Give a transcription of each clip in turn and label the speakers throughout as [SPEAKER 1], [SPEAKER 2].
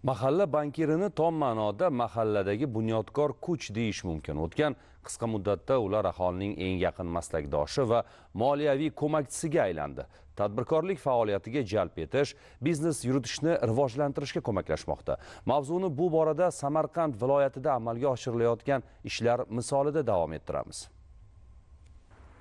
[SPEAKER 1] Mahalla bankirini tom ma'noda mahalladagi bunyodkor kuch deyish mumkin. O'tgan qisqa muddatda ular aholining eng yaqin maslakdoshi va moliyaviy ko'makchisiga aylandi. Tadbirkorlik faoliyatiga jalb etish, biznes yuritishni rivojlantirishga ko'maklashmoqda. Mavzuni bu borada Samarqand viloyatida amalga oshirilayotgan ishlar misolida davom ettiramiz.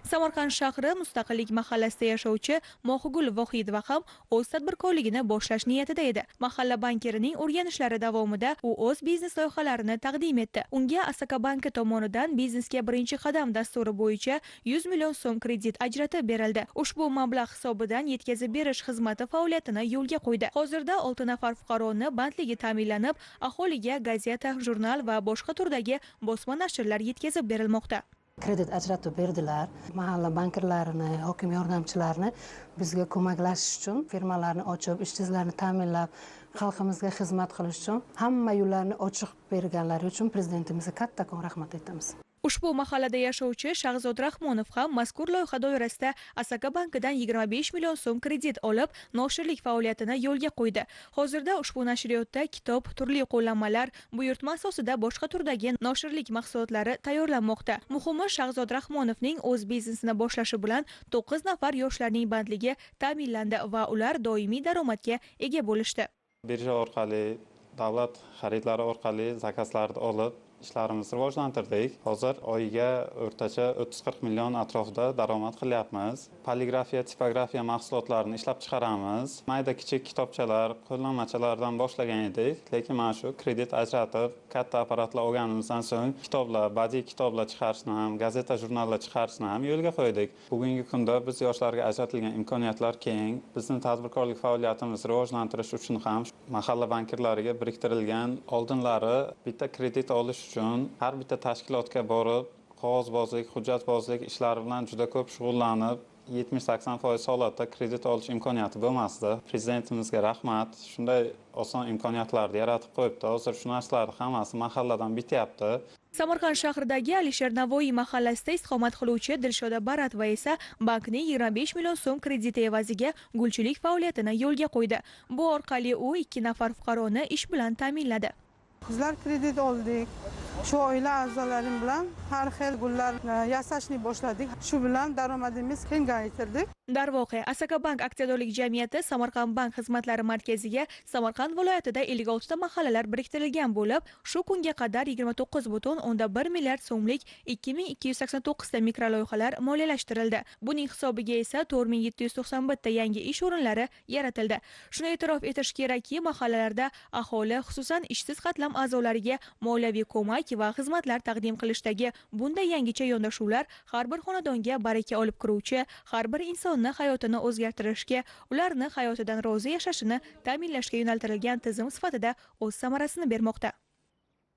[SPEAKER 2] Samarqand shahri Mustaqillik mahallasida yashovchi Mohigul Vohidova ham o'z tadbirkorligini boshlash niyatida edi. Mahalla bankirining o'rganishlari davomida u o'z biznes loyihalarini taqdim etdi. Unga Asaka banki tomonidan biznesga birinchi qadam dasturi bo'yicha 100 million so'm kredit ajratib berildi. Ushbu mablag' hisobidan yetkazib berish xizmati faoliyatini yo'lga qo'ydi. Hozirda 6 nafar fuqaroni bandligi ta'minlanib, aholiga gazeta, jurnal va boshqa turdagi bosma nashrlar yetkazib berilmoqda.
[SPEAKER 3] Kredit ajratib berdilar. Mahalla bankirlarini, hokim yordamchilarini bizga ko'maklashish uchun firmalarni ochib, ishsizlarni ta'minlab, xalqimizga xizmat qilish uchun hamma yo'llarni ochiq berganlari uchun prezidentimizga kattakon rahmat aytamiz.
[SPEAKER 2] Ushbu mahallada yashovchi Shahzod Rahmonov ham mazkur loyiha doirasida Asaka bankidan 25 million so'm kredit olib, noshirlik faoliyatini yo'lga qo'ydi. Hozirda ushbu nashriyotda kitob, turli qo'llanmalar, buyurtma asosida boshqa turdagi noshirlik mahsulotlari tayyorlanmoqda. Muhimi, Shahzod Rahmonovning o'z biznesini boshlashi bilan 9 nafar yoshlarning bandligi ta'minlandi va ular doimiy daromadga ega bo'lishdi.
[SPEAKER 4] Birja orqali, davlat xaridlari orqali zakazlarni olib ishlarimizni rivojlantirdik. Hozir oyiga o'rtacha 30-40 million atrofida daromad qilyapmiz. Poligrafiya, tipografiya mahsulotlarini ishlab chiqaramiz. Mayda kichik kitobchalar, qo'llanmachalardan boshlagan edik, lekin mana shu kredit ajratib, katta apparatlar olganimizdan so'ng kitoblar, badiiy kitoblar chiqarishni ham, gazeta, jurnallar chiqarishni ham yo'lga qo'ydik. Bugungi kunda biz yoshlarga ajratilgan imkoniyatlar keng. Bizning tadbirkorlik faoliyatimizni rivojlantirish uchun ham mahalla bankirlariga biriktirilgan oldinlari bitta kredit olish uchun har bitta tashkilotga borib, qog'ozbozlik, hujjatbozlik ishlari bilan juda ko'p shug'ullanib, 70-80% holatda kredit olish imkoniyati bo'lmasdi. Prezidentimizga rahmat, shunday oson imkoniyatlarni yaratib qo'yibdi. Hozir shu narsalarning hammasi mahalladan bityapti.
[SPEAKER 2] Samarqand shahridagi Alisher Navoiy mahallasida istiqomat qiluvchi Dilshoda Baratova esa bankning 25 million so'm krediti evaziga gulchilik faoliyatini yo'lga qo'ydi. Bu orqali u 2 nafar fuqaroni ish bilan ta'minladi.
[SPEAKER 5] Bizlar kredit oldik. Shu oila a'zolarim bilan har xil gullar yasashni boshladik. Shu bilan daromadimiz kengaytirdik.
[SPEAKER 2] Darvoqe, Asaka bank aksiyadorlik jamiyati Samarqand bank xizmatlari markaziga Samarqand viloyatida 56 ta mahallalar biriktirilgan bo'lib, shu kunga qadar 29,1 milliard so'mlik 2289 ta mikroloyihalar moliyalashtirildi. Buning hisobiga esa 4791 ta yangi ish o'rinlari yaratildi. Shuni e'tirof etish kerakki, mahallalarda aholi, xususan ishsiz qatlam a'zolariga moliyaviy ko'mak va xizmatlar taqdim qilishdagi bunday yangicha yondashuvlar har bir xonadonga baraka olib kiruvchi, har bir insonni hayotini o'zgartirishga, ularni hayotidan rozi yashashini ta'minlashga yo'naltirilgan tizim sifatida o'z samarasini bermoqda.